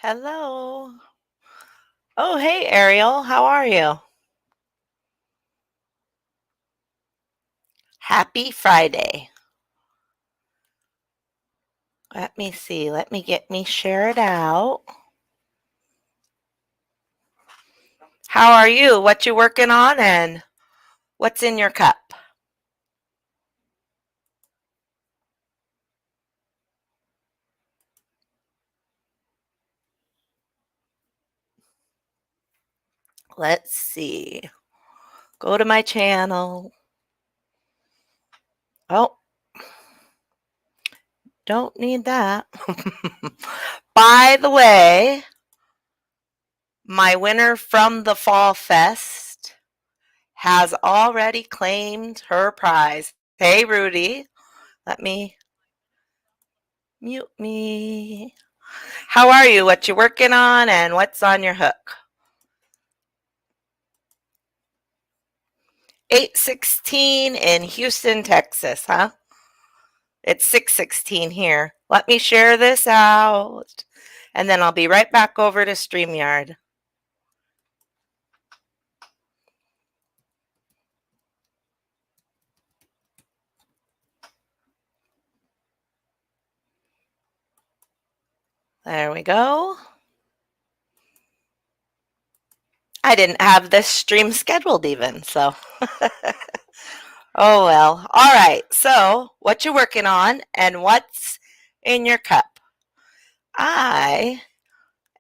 Hello. Oh, hey, Ariel. How are you? Happy Friday. Let me see. Let me get me share it out. How are you? What you working on and what's in your cup? Let's see. Go to my channel. Oh, don't need that. By the way, my winner from the Fall Fest has already claimed her prize. Hey, Rudy. Let me mute me. How are you? What you working on and what's on your hook? 8:16 in Houston, Texas, huh? It's 6:16 here. Let me share this out and then I'll be right back over to StreamYard. There we go. I didn't have this stream scheduled even, so. Oh well. All right. So, what you working on and what's in your cup? I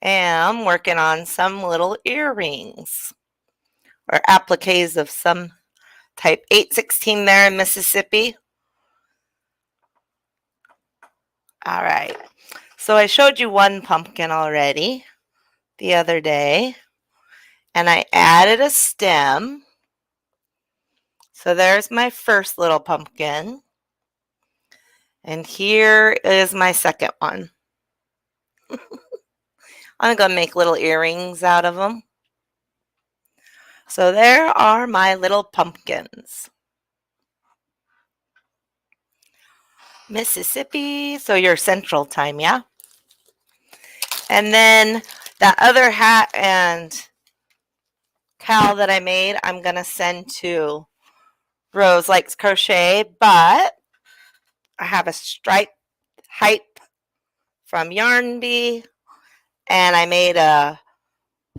am working on some little earrings or appliques of some type. 8:16 there in Mississippi. All right. So I showed you one pumpkin already the other day, and I added a stem. So there's my first little pumpkin. And here is my second one. I'm going to make little earrings out of them. So there are my little pumpkins. Mississippi, so you're Central Time, yeah? And then that other hat and cowl that I made, I'm going to send to Rose Likes Crochet, but I have a stripe hype from Yarn Bee, and I made a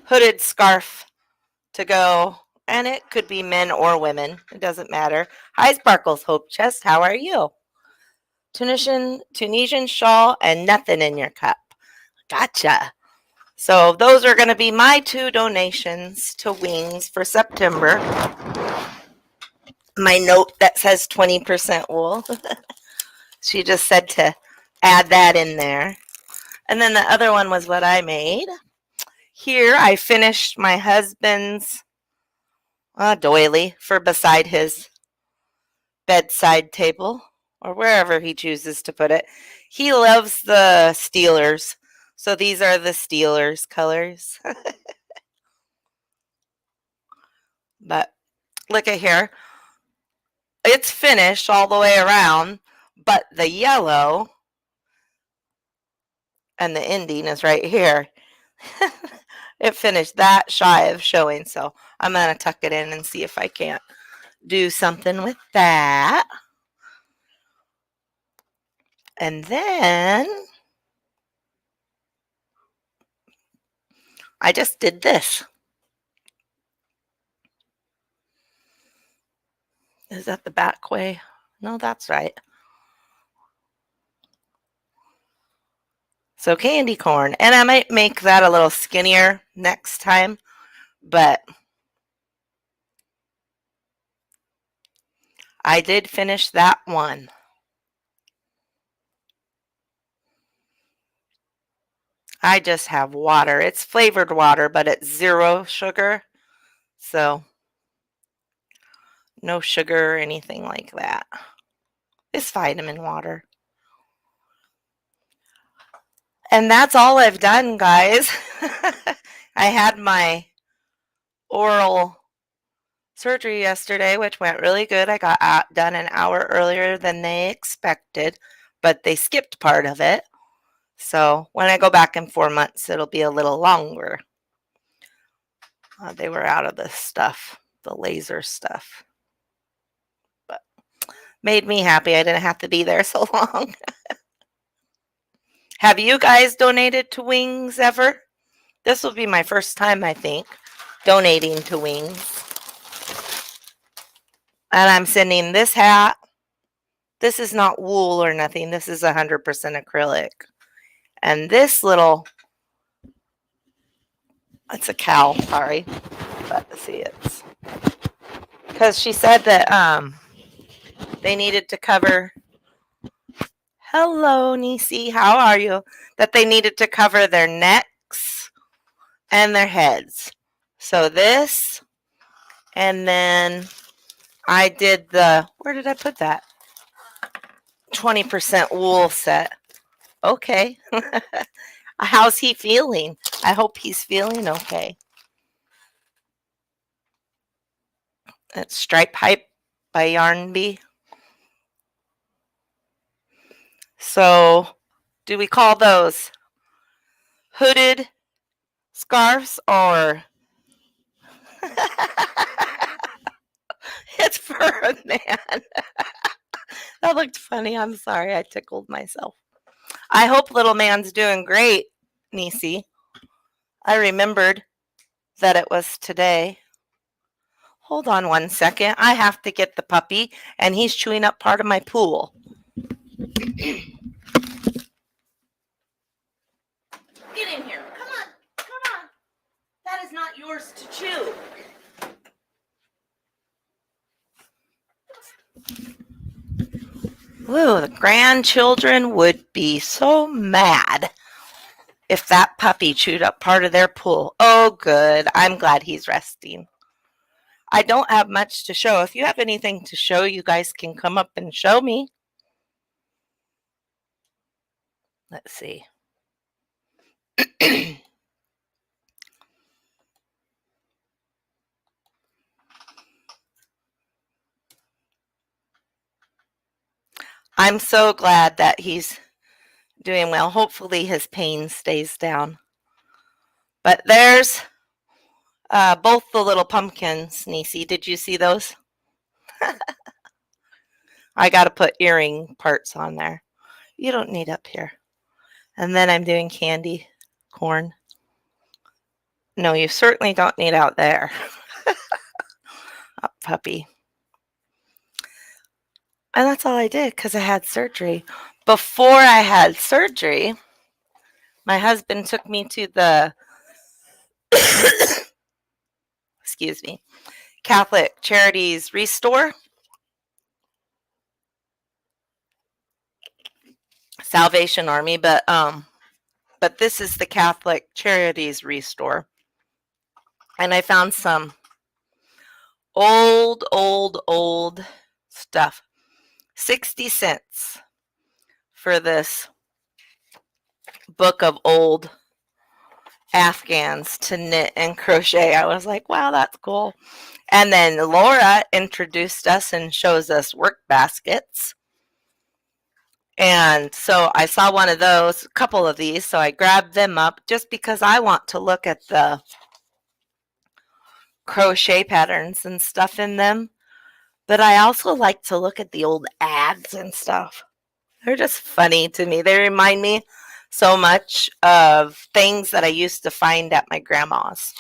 hooded scarf to go, and it could be men or women. It doesn't matter. Hi, Sparkles Hope Chest. How are you? Tunisian shawl and nothing in your cup. Gotcha. So those are going to be my 2 donations to Wings for September. My note that says 20% wool. She just said to add that in there. And then the other one was what I made. Here I finished my husband's doily for beside his bedside table or wherever he chooses to put it. He loves the Steelers. So these are the Steelers colors. But look at here. It's finished all the way around, but the yellow and the ending is right here. It finished that shy of showing, so I'm going to tuck it in and see if I can't do something with that. And then I just did this. Is that the back way? No, that's right. So candy corn. And I might make that a little skinnier next time, but I did finish that one. I just have water. It's flavored water, but it's 0 sugar. So no sugar or anything like that. It's vitamin water. And that's all I've done, guys. I had my oral surgery yesterday, which went really good. I got done an hour earlier than they expected, but they skipped part of it. So when I go back in 4 months, it'll be a little longer. They were out of the stuff, the laser stuff. But made me happy. I didn't have to be there so long. Have you guys donated to Wings ever? This will be my first time, I think, donating to Wings. And I'm sending this hat. This is not wool or nothing. This is 100% acrylic. And this little, it's a cow, sorry. But see, it's because she said that they needed to cover, hello, Nisi, how are you? That they needed to cover their necks and their heads. So this, and then I did the, where did I put that? 20% wool set. Okay. How's he feeling? I hope he's feeling okay. That's Stripe Hype by Yarn Bee. So, do we call those hooded scarves or it's for a man? That looked funny. I'm sorry. I tickled myself. I hope little man's doing great, Nisi. I remembered that it was today. Hold on 1 second. I have to get the puppy, and he's chewing up part of my pool. Get in here. Come on. Come on. That is not yours to chew. Ooh, the grandchildren would be so mad if that puppy chewed up part of their pool. Oh, good. I'm glad he's resting. I don't have much to show. If you have anything to show, you guys can come up and show me. Let's see. I'm so glad that he's doing well. Hopefully his pain stays down. But there's both the little pumpkins, Nisi. Did you see those? I got to put earring parts on there. You don't need up here. And then I'm doing candy corn. No, you certainly don't need out there. Oh, puppy. And that's all I did because I had surgery. Before I had surgery, my husband took me to the excuse me, Catholic Charities Restore. Salvation Army, but this is the Catholic Charities Restore. And I found some old stuff. 60 cents for this book of old Afghans to knit and crochet. I was like, wow, that's cool. And then Laura introduced us and shows us work baskets. And so I saw one of those, a couple of these, so I grabbed them up just because I want to look at the crochet patterns and stuff in them. But I also like to look at the old ads and stuff. They're just funny to me. They remind me so much of things that I used to find at my grandma's.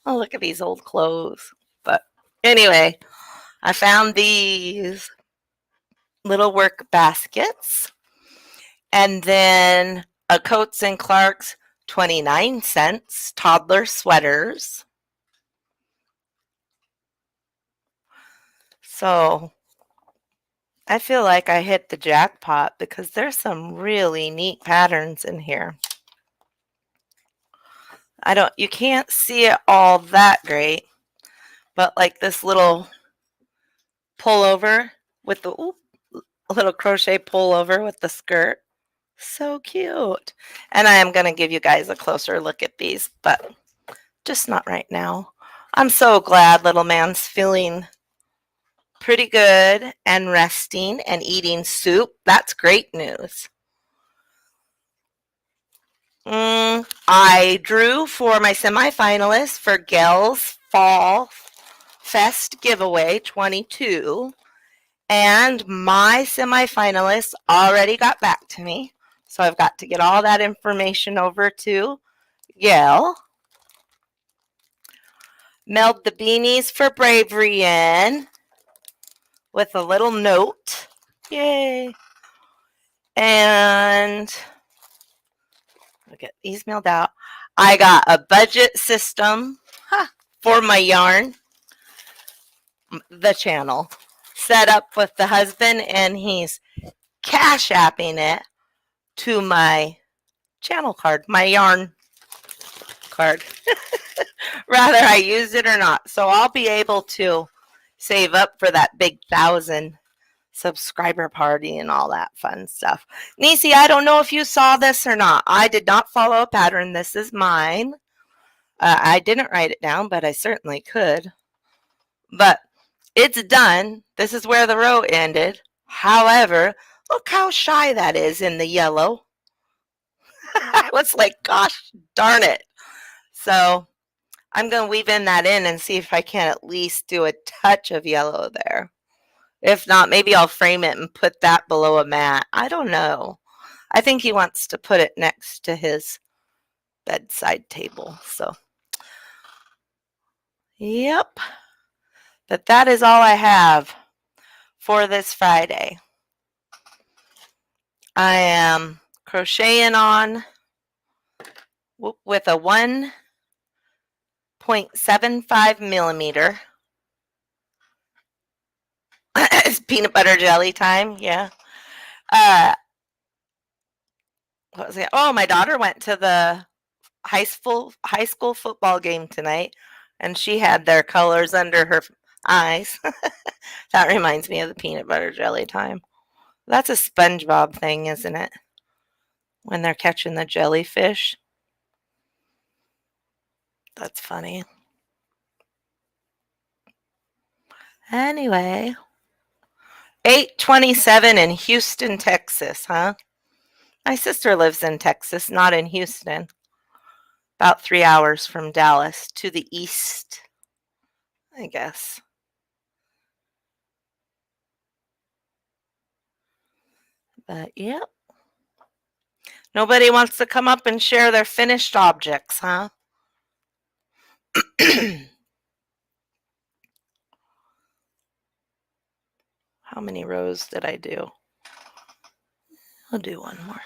Oh, look at these old clothes. But anyway, I found these little work baskets. And then a Coats and Clark's 29 cents toddler sweaters. So I feel like I hit the jackpot because there's some really neat patterns in here. You can't see it all that great, but like this little pullover with the little crochet pullover with the skirt. So cute. And I am going to give you guys a closer look at these, but just not right now. I'm so glad little man's feeling pretty good and resting and eating soup. That's great news. I drew for my semifinalists for Gail's Fall Fest giveaway 22, and my semifinalists already got back to me. So I've got to get all that information over to Gail. Mailed the beanies for bravery in with a little note. Yay. And I'll get these mailed out. I got a budget system for my yarn, the channel, set up with the husband, and he's cash apping it to my channel card, my yarn card, whether I use it or not. So I'll be able to save up for that big 1,000 subscriber party and all that fun stuff. Nisi, I don't know if you saw this or not. I did not follow a pattern. This is mine. I didn't write it down, but I certainly could. But it's done. This is where the row ended. However, look how shy that is in the yellow. I was like, gosh darn it. So I'm going to weave in that in and see if I can at least do a touch of yellow there. If not, maybe I'll frame it and put that below a mat. I don't know. I think he wants to put it next to his bedside table. So, yep. But that is all I have for this Friday. I am crocheting on with a 1.75 millimeter. It's peanut butter jelly time. Yeah. What was it? Oh, my daughter went to the high school football game tonight, and she had their colors under her eyes. That reminds me of the peanut butter jelly time. That's a SpongeBob thing, isn't it? When they're catching the jellyfish. That's funny. Anyway, 8:27 in Houston, Texas, huh? My sister lives in Texas, not in Houston. About 3 hours from Dallas to the east, I guess. But, yep. Nobody wants to come up and share their finished objects, huh? How many rows did I do? I'll do one more.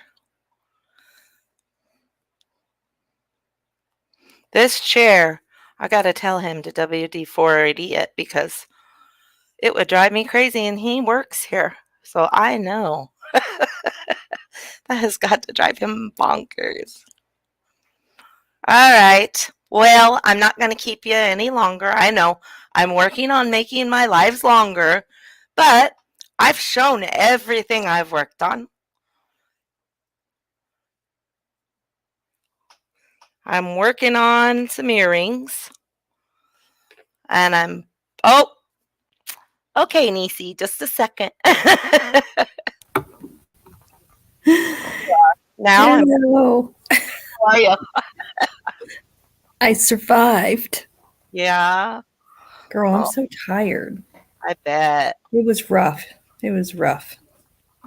This chair, I got to tell him to WD-480 it because it would drive me crazy, and he works here. So I know. That has got to drive him bonkers. All right. Well, I'm not going to keep you any longer. I know I'm working on making my lives longer, but I've shown everything I've worked on. I'm working on some earrings. And oh, okay, Nisi, just a second. Now, hello. How are you? I survived. Yeah. Girl, I'm so tired. I bet. It was rough. It was rough.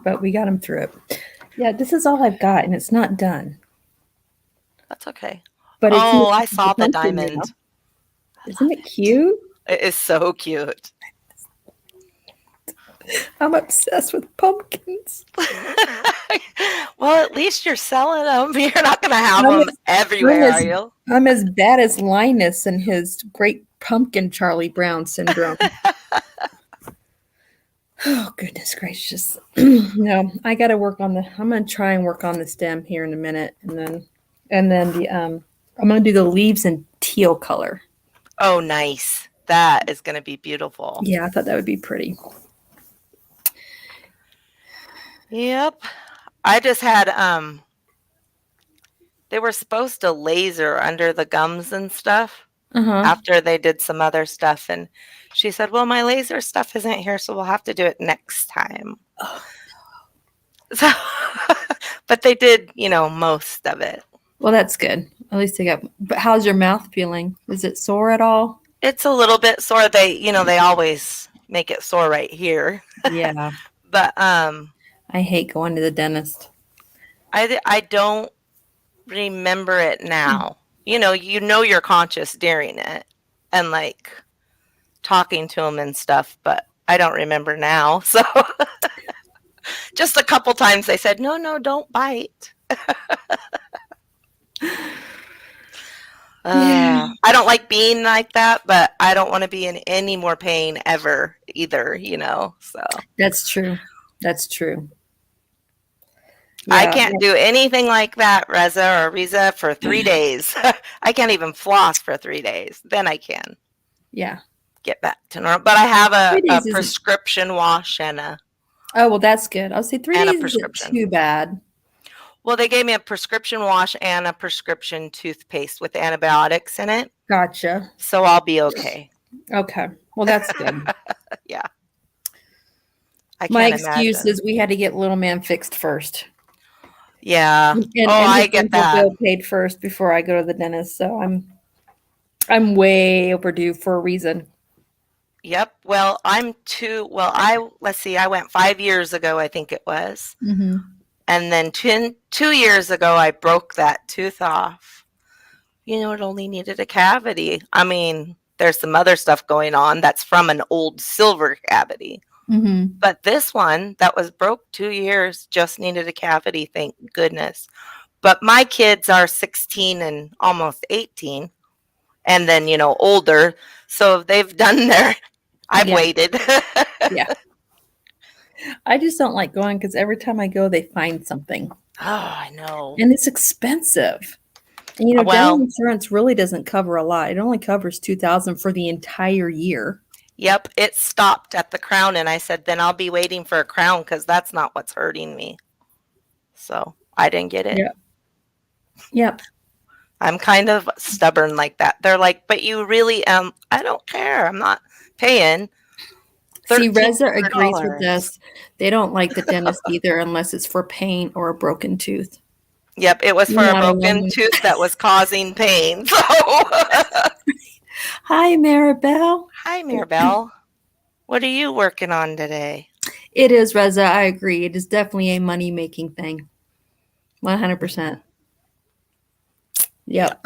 But we got him through it. Yeah, this is all I've got, and it's not done. That's okay. But I saw the diamond. Now. Isn't it cute? It is so cute. I'm obsessed with pumpkins. Well, at least you're selling them. You're not going to have them everywhere, are you? I'm as bad as Linus and his great pumpkin Charlie Brown syndrome. Oh, goodness gracious. No, I got to work on I'm going to try and work on the stem here in a minute. And then I'm going to do the leaves in teal color. Oh, nice. That is going to be beautiful. Yeah, I thought that would be pretty. Yep. I just had, they were supposed to laser under the gums and stuff after they did some other stuff. And she said, well, my laser stuff isn't here, so we'll have to do it next time. Oh, no. So, but they did, most of it. Well, that's good. At least they got. But how's your mouth feeling? Is it sore at all? It's a little bit sore. They always make it sore right here. Yeah. But I hate going to the dentist. I don't remember it now. You're conscious during it and like talking to them and stuff, but I don't remember now. So just a couple times they said, "No, no, don't bite." Yeah. I don't like being like that, but I don't want to be in any more pain ever either, so That's true. That's true. I Yeah. can't do anything like that, Reza or Riza, for 3 days. I can't even floss for 3 days. Then I can Yeah. get back to normal. But I have 3 a days isn't. prescription wash and a Oh, well, that's good. I'll say 3 and a days isn't prescription. too bad. Well, they gave me a prescription wash and a prescription toothpaste with antibiotics in it, Gotcha. so I'll be okay. Okay. Well, that's good. Yeah. I My can't excuse imagine. is we had to get little man fixed first. Yeah. And I his get dental that. bill paid first before I go to the dentist, so I'm way overdue for a reason. Yep. Well, let's see, I went 5 years ago, I think it was. Mm-hmm. And then 2 years ago, I broke that tooth off. It only needed a cavity. I mean, there's some other stuff going on that's from an old silver cavity. Mm-hmm. But this one that was broke 2 years just needed a cavity, thank goodness. But my kids are 16 and almost 18, and then, older. So they've done I've Yeah. waited. Yeah. I just don't like going because every time I go, they find something. Oh, I know. And it's expensive. And, Well, dental insurance really doesn't cover a lot. It only covers $2,000 for the entire year. yep, it stopped at the crown, and I said, then I'll be waiting for a crown because that's not what's hurting me. So I didn't get it. Yep. Yep. I'm kind of stubborn like that. They're like, but you really I don't care. I'm not paying. See, Reza agrees with $1,300. us. They don't like the dentist either unless it's for pain or a broken tooth. Yep, it was for a Not a broken woman. tooth that was causing pain. So Hi, Maribel. hi, Mirabelle. What are you working on today? It is, Reza. I agree. It is definitely a money-making thing. 100%. Yep.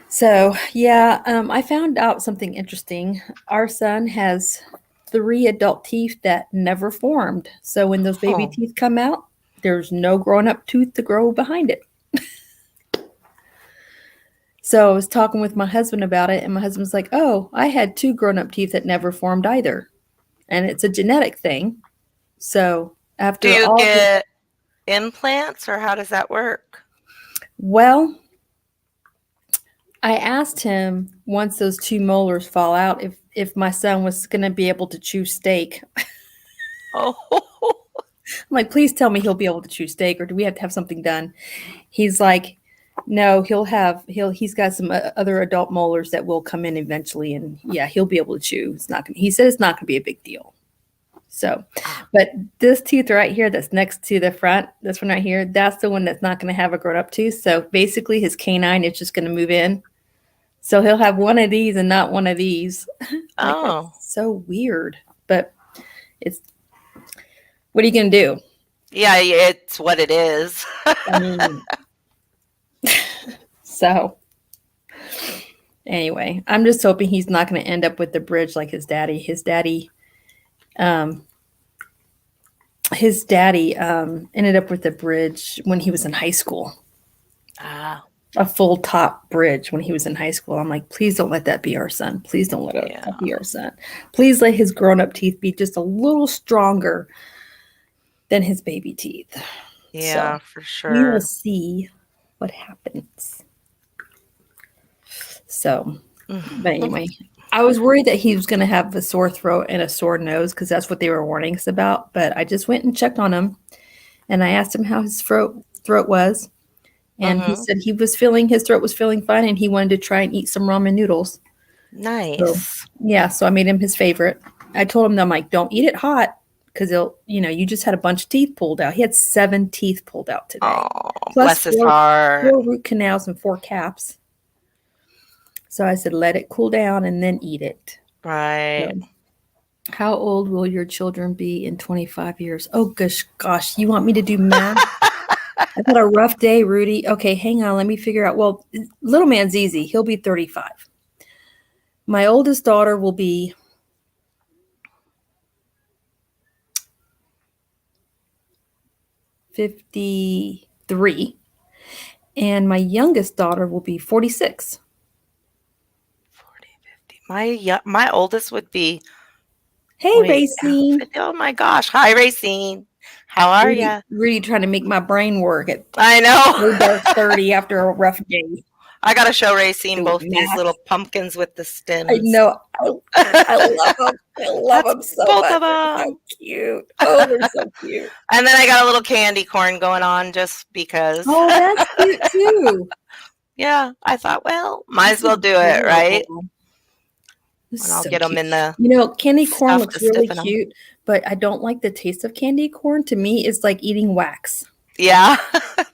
So, yeah, I found out something interesting. Our son has 3 adult teeth that never formed. So when those baby Oh. teeth come out, there's no grown-up tooth to grow behind it. So I was talking with my husband about it, and my husband's like, oh, I had 2 grown-up teeth that never formed either. And it's a genetic thing. So after Do you all get implants, or how does that work? Well, I asked him once those 2 molars fall out if my son was going to be able to chew steak. Oh, I'm like, please tell me he'll be able to chew steak, or do we have to have something done? He's like, no, he's got some other adult molars that will come in eventually, and yeah, he'll be able to chew. He said it's not going to be a big deal. So, but this tooth right here that's next to the front, this one right here, that's the one that's not going to have a grown up tooth. So basically his canine is just going to move in. So he'll have one of these and not one of these. oh, That's so weird. But what are you going to do? yeah, it's what it is. I mean, so anyway, I'm just hoping he's not going to end up with the bridge like his daddy. His daddy ended up with a bridge when he was in high school, Ah, a full top bridge when he was in high school. I'm like, please don't let that be our son. Please don't let Yeah. that be our son. Please let his grown up teeth be just a little stronger than his baby teeth. yeah, for We will sure. see what happens. So, Mhm. but anyway, I was worried that he was going to have a sore throat and a sore nose because that's what they were warning us about. But I just went and checked on him, and I asked him how his throat was, and he Mhm. said his throat was feeling fine, and he wanted to try and eat some ramen noodles. Nice. Yeah, so I made him his favorite. I told him, I'm like, don't eat it hot because you just had a bunch of teeth pulled out. He had 7 teeth pulled out today. Oh, Plus bless his heart. 4 root canals and 4 caps. So I said, let it cool down and then eat it. Right. So, how old will your children be in 25 years? Oh, gosh, you want me to do math? I've had a rough day, Rudy. Okay, hang on. Let me figure out. Well, little man's easy. He'll be 35. My oldest daughter will be 53. And my youngest daughter will be 46. 40, 50. My oldest would be. Hey, Racine. Oh my gosh. Hi, Racine. How are you? Really trying to make my brain work at I know. dark 30 after a rough day. I got to show Racine both math. these little pumpkins with the stems. I know. I love them. I love them so both much. of them. They're so cute. Oh, they're so cute. And then I got a little candy corn going on just because. Oh, that's cute too. Yeah, I thought, well, might as well do it, right? And I'll get them in the. Candy corn stuff looks to really stiffen 'em. cute, but I don't like the taste of candy corn. To me, it's like eating wax. Yeah,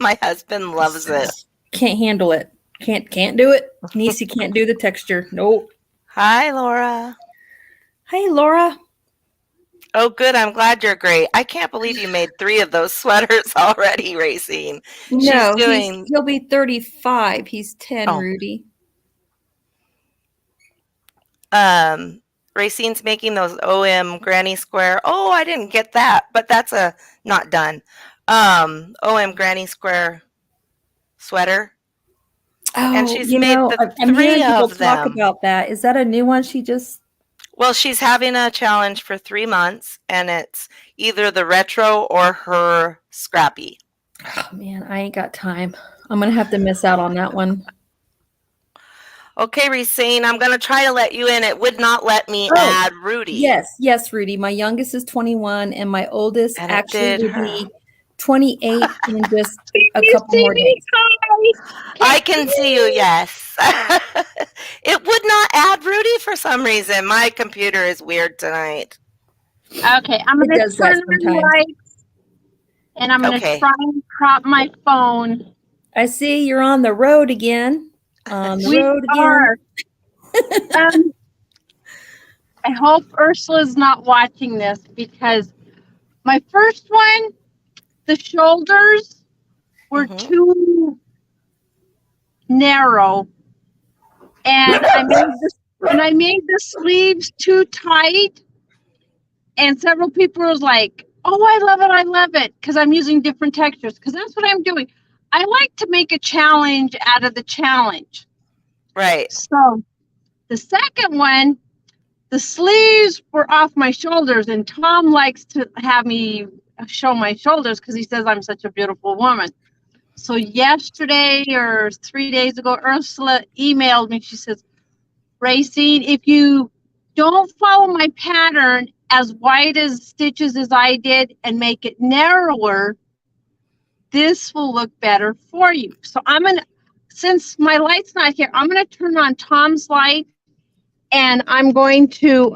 my husband loves it. Can't handle it. Can't do it. Niecy can't do the texture. Nope. Hi, Laura. Hey, Laura. Oh, good. I'm glad you're great. I can't believe you made 3 of those sweaters already, Racine. No, he'll be 35. He's 10, Oh. Rudy. Racine's making those OM Granny Square. Oh, I didn't get that, but that's not done. OM Granny Square sweater. Oh, And she's made I'm 3 hearing people of talk them. about that. Is that a new one she just... Well, she's having a challenge for 3 months, and it's either the retro or her scrappy. Oh, man, I ain't got time. I'm going to have to miss out on that one. Okay, Racine, I'm going to try to let you in. It would not let me add Rudy. Yes, Rudy. My youngest is 21, and my oldest And actually will be 28 in just a couple more days. I can see you, yes. It would not add Rudy for some reason. My computer is weird tonight. Okay, I'm going to turn the lights, and I'm going to try and crop my phone. I see you're on the road again. We are. I hope Ursula's not watching this because my first one, the shoulders were too narrow, and I made the sleeves too tight. And several people was like, "Oh, I love it," because I'm using different textures. Because that's what I'm doing. I like to make a challenge out of the challenge. Right. So the second one, the sleeves were off my shoulders, and Tom likes to have me show my shoulders because he says I'm such a beautiful woman. So yesterday or 3 days ago, Ursula emailed me. She says, Racine, if you don't follow my pattern as wide as stitches as I did and make it narrower, this will look better for you. So since my light's not here, I'm going to turn on Tom's light, and I'm going to,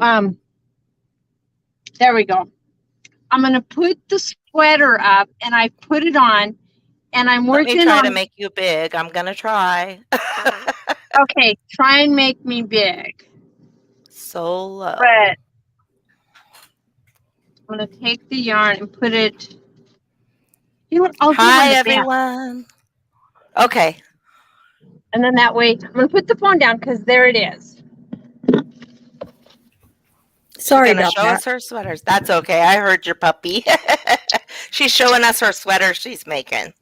there we go. I'm going to put the sweater up, and I put it on, and I'm working on... Let me try to make you big. I'm going to try. Okay, try and make me big. So low. Red. I'm going to take the yarn and put it... Hi, everyone. Okay. And then that way, I'm going to put the phone down because there it is. Sorry about that. She's going to show us her sweaters. That's okay. I heard your puppy. She's showing us her sweater she's making.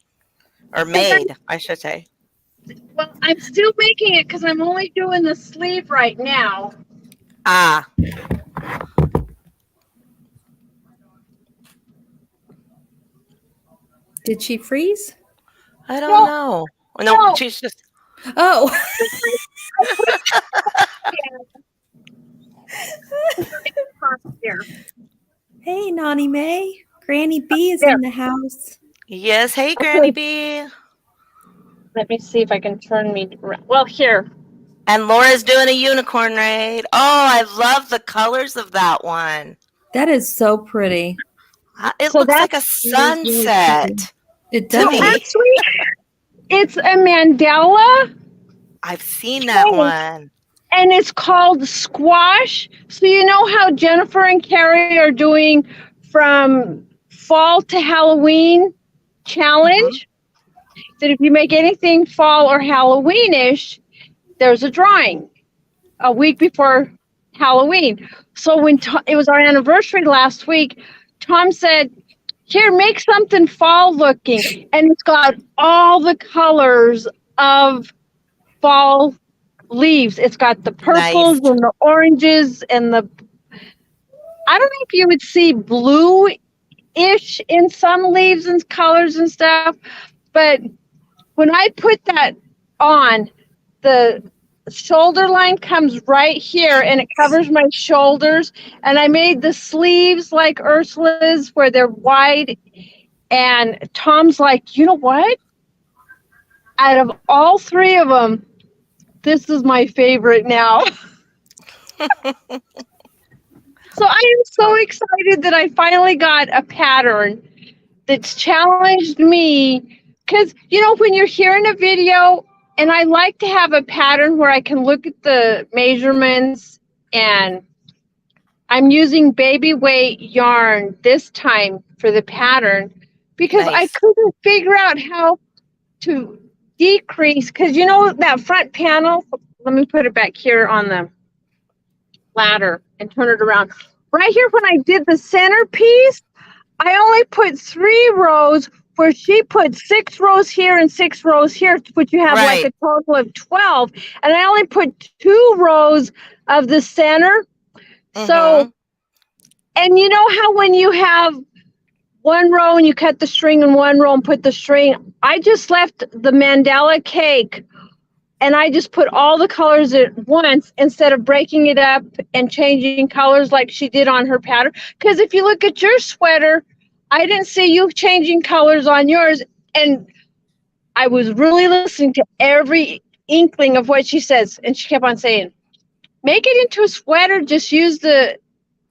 Or made, I should say. Well, I'm still making it because I'm only doing the sleeve right now. Ah. Did she freeze? I don't know. No, she's just... Oh. Hey, Nani May. Granny B is in the house. Yes. Hey, Granny B. Let me see if I can turn me around. Well, here. And Laura's doing a unicorn raid. Oh, I love the colors of that one. That is so pretty. It So looks like a that's sunset It to does. me. actually, it's a mandala I've seen that cake, one. and it's called squash. So you know how Jennifer and Carrie are doing from fall to Halloween challenge? That if you make anything fall or Halloweenish, there's a drawing a week before Halloween. So when it was our anniversary last week, Tom said, "Here, make something fall looking," and it's got all the colors of fall leaves. It's got the purples Nice. and the oranges and the, I don't know if you would see blue-ish in some leaves and colors and stuff, but when I put that on, the shoulder line comes right here and it covers my shoulders. And I made the sleeves like Ursula's where they're wide. And Tom's like, you know what? Out of all three of them, this is my favorite now. So I am so excited that I finally got a pattern that's challenged me. Because, you know, when you're hearing a video, and I like to have a pattern where I can look at the measurements, and I'm using baby weight yarn this time for the pattern because I Nice. couldn't figure out how to decrease. Because, you know, that front panel, let me put it back here on the ladder and turn it around. Right here, when I did the centerpiece, I only put 3 rows where she put 6 rows here and 6 rows here, which you have like Right. a total of 12. And I only put 2 rows of the center. So, and you know how when you have one row and you cut the string in one row and put the string, I just left the mandala cake and I just put all the colors at once instead of breaking it up and changing colors like she did on her pattern. Because if you look at your sweater, I didn't see you changing colors on yours. And I was really listening to every inkling of what she says. And she kept on saying, make it into a sweater, just use the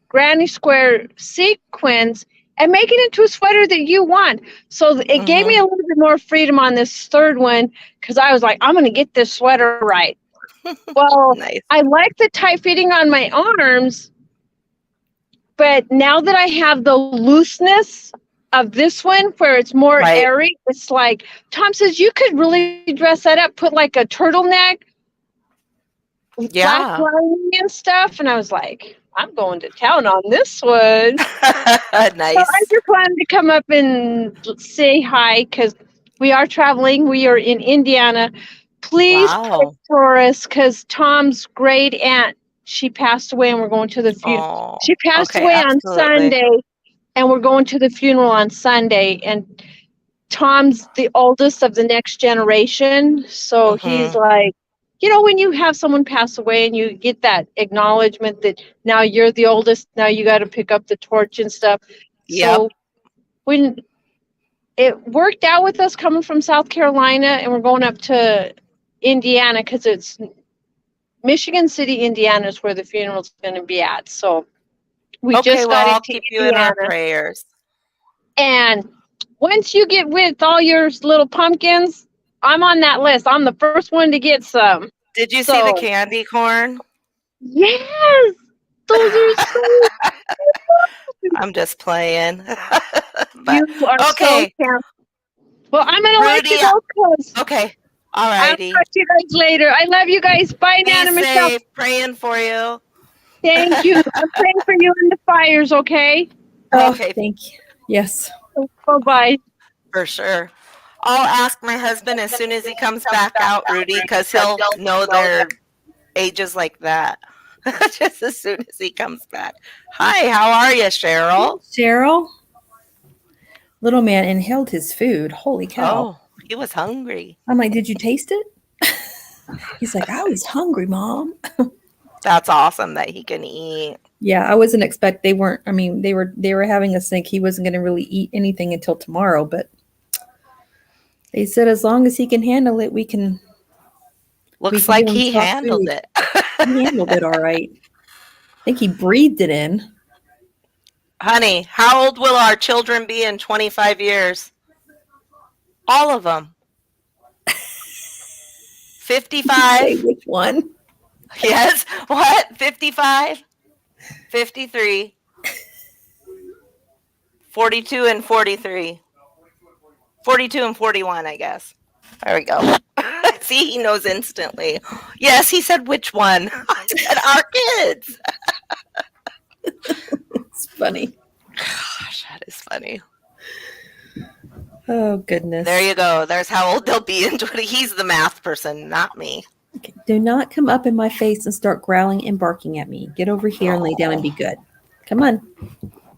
granny square sequins and make it into a sweater that you want. So it gave me a little bit more freedom on this third one because I was like, I'm going to get this sweater right. Well, Nice. I like the tight fitting on my arms, but now that I have the looseness of this one where it's more Right. airy, it's like, Tom says, you could really dress that up, put like a turtleneck, black Yeah. lining and stuff. And I was like, I'm going to town on this one. So Nice. I just wanted to come up and say hi because we are traveling. We are in Indiana. Please pray Wow. for us because Tom's great aunt, she passed away and we're going to the funeral. Oh. She passed Okay, away on absolutely. Sunday and we're going to the funeral on Sunday. And Tom's the oldest of the next generation. So he's like, you know, when you have someone pass away and you get that acknowledgement that now you're the oldest, now you got to pick up the torch and stuff. Yep. So when it worked out with us coming from South Carolina and we're going up to Indiana because it's Michigan City, Indiana is where the funeral's going to be at. So we Okay, just well, got I'll into keep you in our Indiana. prayers. And once you get with all your little pumpkins, I'm on that list. I'm the first one to get some. Did you see the So, candy corn? yes, those are so I'm just playing. But you are so okay, camp. Well, I'm gonna let Rudy. you go because Okay, all I'll righty. talk to you guys later. I love you guys. Bye, Be Nana Michelle. safe. Praying for you. Thank you. I'm praying for you in the fires. Okay. Oh, Okay, thank you. Yes. Bye bye. for sure. I'll ask my husband as soon as he comes back out, Rudy, because he'll know their ages like that. Just as soon as he comes back. Hi, how are you, Cheryl? Cheryl, little man inhaled his food. Holy cow. Oh, he was hungry. I'm like, did you taste it? He's like, I was hungry, Mom. That's awesome that he can eat. Yeah, I wasn't expect they weren't. I mean, they were having us think he wasn't going to really eat anything until tomorrow, but they said as long as he can handle it, we can Looks can like give him he soft handled food. it. He handled it all right. I think he breathed it in. Honey, how old will our children be in 25 years? All of them. 55? Say which one? Yes. What? 55? 53? 42 and 43. 42 and 41, I guess. There we go. See, he knows instantly. Yes, he said which one? I said our kids. It's funny. Gosh, that is funny. Oh, goodness. There you go. There's how old they'll be in 20. He's the math person, not me. Okay. Do not come up in my face and start growling and barking at me. Get over here and lay down and be good. Come on.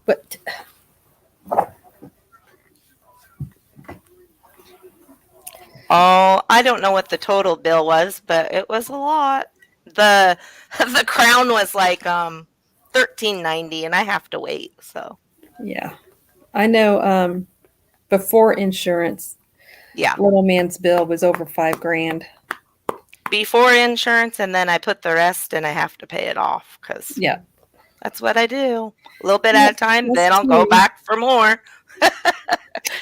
But Oh, I don't know what the total bill was, but it was a lot. The crown was like $13.90, and I have to wait. So yeah, I know. Before insurance, yeah, little man's bill was over $5,000. before insurance, and then I put the rest, and I have to pay it off because Yeah, that's what I do. A little bit at a time, that's then I'll go true. back for more.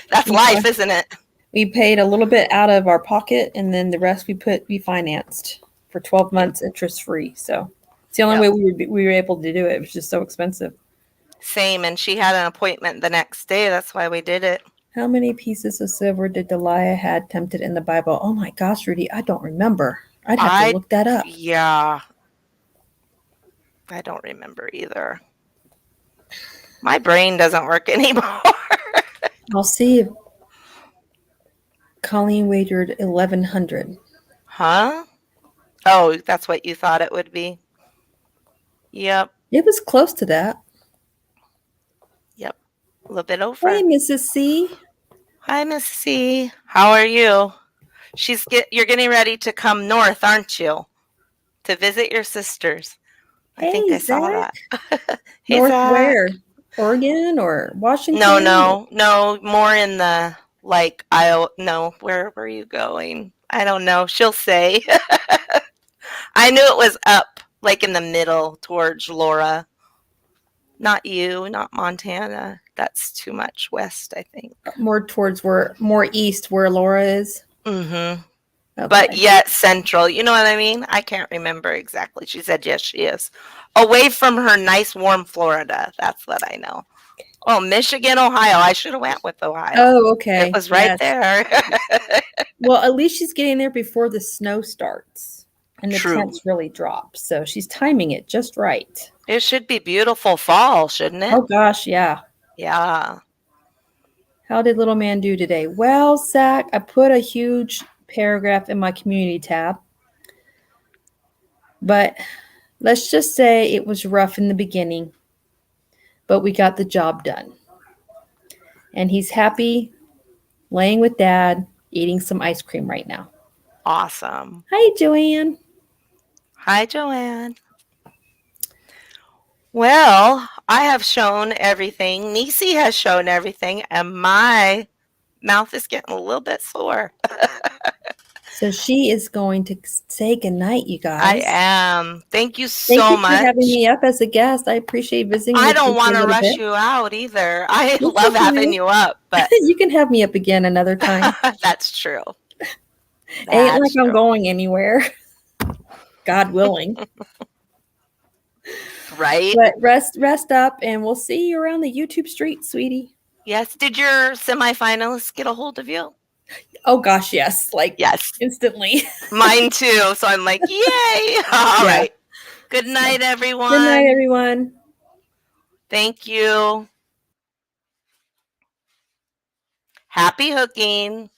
That's Yeah. life, isn't it? We paid a little bit out of our pocket, and then the rest we financed for 12 months interest free. So it's the only way we were able to do it. It was just so expensive. Same, and she had an appointment the next day. That's why we did it. How many pieces of silver did Delilah had tempted in the Bible? Oh my gosh, Rudy, I don't remember. I'd have to look that up. Yeah. I don't remember either. My brain doesn't work anymore. I'll see if Colleen wagered 1,100. Huh? Oh, that's what you thought it would be? Yep. It was close to that. Yep. A little bit over. Hey, Mrs. C. Hi, Miss C. How are you? You're getting ready to come north, aren't you? To visit your sisters. I think I saw that. Hey, North Zach. where? Oregon or Washington? No. More in the Iowa. No, where were you going? I don't know. She'll say. I knew it was up, like in the middle towards Laura. Not you, not Montana. That's too much west, I think. More east where Laura is. Mm-hmm. Okay. But yet central. You know what I mean? I can't remember exactly. She said yes, she is. Away from her nice warm Florida. That's what I know. Oh, Michigan, Ohio. I should have went with Ohio. Oh, okay. It was right there. Well, at least she's getting there before the snow starts and the True. temps really drop. So she's timing it just right. It should be beautiful fall, shouldn't it? Oh gosh, yeah. Yeah. How did little man do today? Well, Zach, I put a huge paragraph in my community tab. But let's just say it was rough in the beginning, but we got the job done. And he's happy laying with Dad, eating some ice cream right now. Awesome. Hi, Joanne. Hi, Joanne. Well, I have shown everything. Nisi has shown everything, and my mouth is getting a little bit sore. So she is going to say goodnight, you guys. I am. Thank you Thank so you much. for having me up as a guest. I appreciate visiting. I with don't you for want a to little rush bit. you out either. I It's love okay. having you up, but You can have me up again another time. that's true. Ain't like That's I'm true. going anywhere. God willing. Right? But rest up, and we'll see you around the YouTube street, sweetie. Yes. Did your semifinalists get a hold of you? Oh gosh, yes, like Yes. instantly. Mine too. So I'm like, yay. All right. Good night, everyone. Good night, everyone. Thank you. Happy hooking.